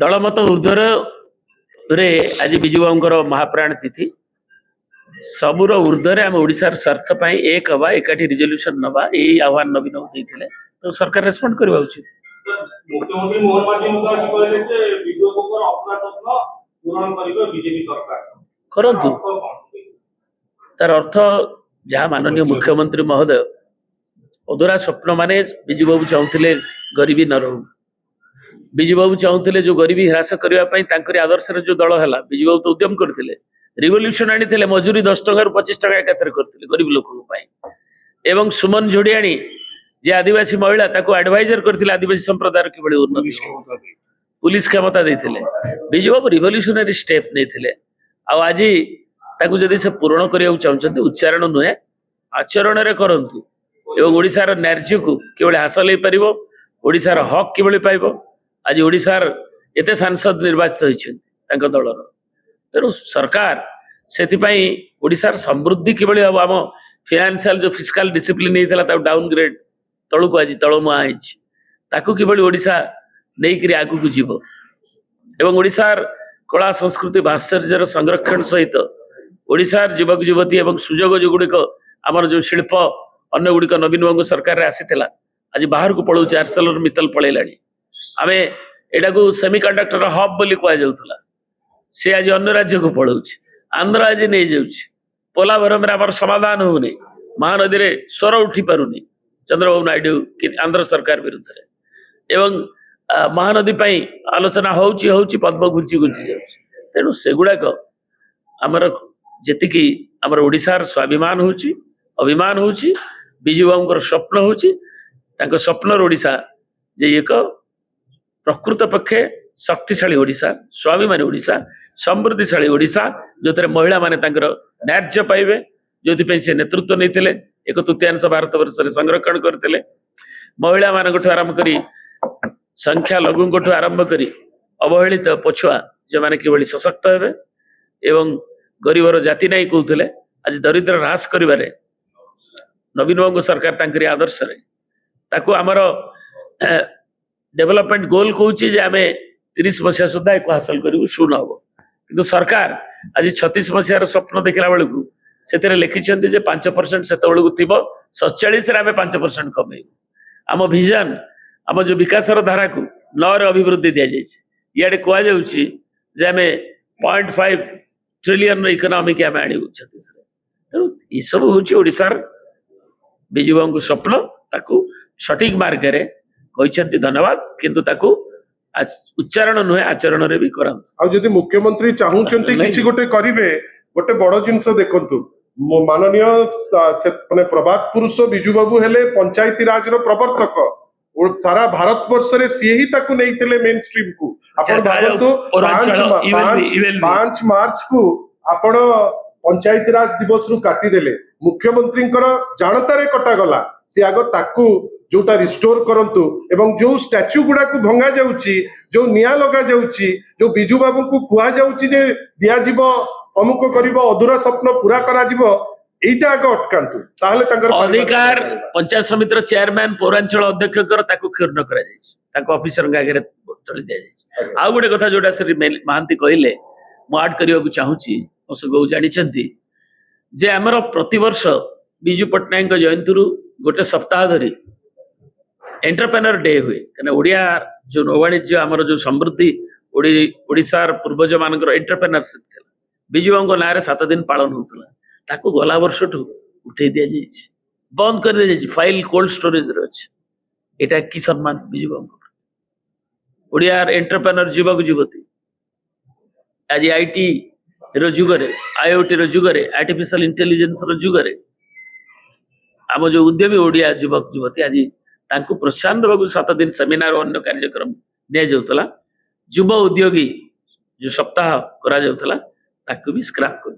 दलमत ऊर्ध्वर आज विजु बाबूर महाप्राण तिथि सबुर ऊर्ध्वर आम ओडिशार स्वार्थ पाई एक हवा एकाठी रिजोल्यूशन नवा यही आह्वान नवीन देते तो सरकार रेस्पॉन्ड करवा उचित। मुख्यमंत्री मोहन माझी आज कहले जे विजु बाबूर अपना स्वप्न पूरण करिबो बीजेपी सरकार करंतु तार अर्थ जहाँ माननीय मुख्यमंत्री महोदय अधूरा स्वप्न माने विजु बाबू चाहूले गरीबी न रहू विजु बाबू चाहूले जो गरीबी ह्रास करने आदर्श जो दल है विजु बाबू तो उद्यम करते रिवोल्यूशन आनी मजूरी 10 टंका 25 टंका एकाथरे करते गरीब लोक सुमन झोड़ियाणी जे आदिवासी महिला ताको एडवाइजर करथिले आदिवासी संप्रदाय किभଳି उन्नति पुलिस क्षमता देथिले विजु बाबू रिवोल्यूशनरी स्टेप नेथिले आज ताकू जदि से पूरण करिया चाहछन्ती उच्चारण नुहे आचरण रे करंतु एवं ओडिसार न्याय को किभଳି हासिल हो परिबो ओडिसार हक किभଳି पाइबो आज ओडिसार एते सांसद निर्वाचित होइछन्ती दलर तेणु सरकार से ओडिसार समृद्धि किभଳି हम आम फाइनेंशियल जो फिस्काल डिसिप्लिन नहीं डाउनग्रेड तलू आज तलमुआ ताकू किभଳି ओडिशा नहीं आगू जीव एवं ओडिसार कला संस्कृति भास्कर्यर संरक्षण सहित ओडिसार युवक युवती एवं सुजोग जो गुड़िक आमर जो शिल्प अन्य गुड़िक नवीन बाबू सरकार आसीला आज बाहर को पलाऊे आर्सेलर मित्तल पलैला आम एटा को सेमिकंडक्टर हब बोली कहुला सी आज अन्य राज्य को पलाऊ आंध्र आज नहीं जाऊँ पोलाभरम आम समाधान होनी महानदी में स्वर उठी पारुनी चंद्रबाबू नायडू कि आंध्र सरकार विरुद्ध एवं महानदी आलोचना होची पद्म घुंची घुंची जाऊँ तेणु सेगुड़ाक आमर जी आमर ओडिशार स्वाभिमान होची अभिमान होची विजु बाबूर स्वप्न होची स्वप्नर ओडिशा जे एक प्रकृत पक्षे शक्तिशाली ओडिशा स्वाभिमानी ओडिशा समृद्धिशाली ओडिशा जो थे महिला माने न्याय पाइबे जो से नेतृत्व नहीं एक तृतीयांश भारत वर्ष संरक्षण करते महिला मान आरंभ कर संख्या लघु आरंभ कर अवहेलित पछुआ जो मैंने कि सशक्त हे एवं गरीबर जाति नहीं कहते आज दरिद्र ह्रास कर नवीन बाबू सरकार तांकरी आदर्श ताकू आमर डेवलपमेंट गोल कहूँ आम 30 मसीहा सुधा एक हासिल करूँ शून्य हम किंतु सरकार आज 36 मसीहार स्वप्न देखला बेलू से लिखिं 5% से 47 आम 5% कमे आम विजन आम जो विकास धारा को 9 अभिवृद्धि दि जाए इे कहुचे 0.5 ट्रिलियन इकोनॉमिक आम आने छत्तीस तेणु ये सब हूँ ओडिशार विजु बाबू स्वप्न ताकू सठिक मार्ग कहते धन्यवाद किंतु ताकू उच्चारण नुहे आचरण रे भी करंतु मुख्यमंत्री चाहूचंती किछि गोटे करिवे गोटे बड़ जिंस देखंतु माननीय माने प्रभात पुरुष विजु बाबू हेले पंचायती राज रो प्रवर्तक और सारा भारत वर्ष रे सी ही ताकू नैथिले मेन स्ट्रीम को आपण भाबंतु 5 मार्च को आपण पंचायती राज दिवस रु काटी देले मुख्यमंत्री जानतारे कटा गला सी आग ताकू जोटा रिस्टोर करंतु एवं जो स्टैच्यू गुडा को भंगा जाउची जो निया लगा जाउची जो बिजू बाबू को कुआ जाउची जे दिया जीवो अमुक करिवो अधूरा स्वप्न पूरा करा जीवो एटा आग अटकांतु ताहले ताकर अधिकार पंचायत समिति चेयरमैन पौरांचल अध्यक्ष ताकू क्षुण्ण करा जायछि ताको ऑफिसर आगे चली दिया जायछि आ गोटे कथा जोटा श्री महांती कहले मु ऐड करिया को चाहूची अशोक बाबू जानिछंती जे हमर प्रतिवर्ष विजु पट्टनायक जयंती गोटे सप्ताह धरी एंटरप्रेन्योर डे हुए कहीं ओडिया जो नौवाणिज्य आमर जो समृद्धि ओडिशार पूर्वज मान एंटरप्रेन्योरशिप थी विजु बाबू ना 7 दिन पालन होता ताको गला वर्ष उठे दि जाए बंद कर दी फाइल कोल्ड स्टोरेज यहाँ कि सम्मान विजु बाबू ओडियार एंटरप्रेन्योर युवक युवती आज आईटी जुगरे आईओटी जुगरे आर्टिफिशियल इंटेलिजेंस जुगरे आम जो उद्यमी ओडिया युवक युवती आज तांको प्रोत्साहन देवाक 7 दिन सेमिनार और अन्य कार्यक्रम दिया जाउतला युवा उद्योगी जो सप्ताह करा जाउतला ताकू भी स्क्रैप कर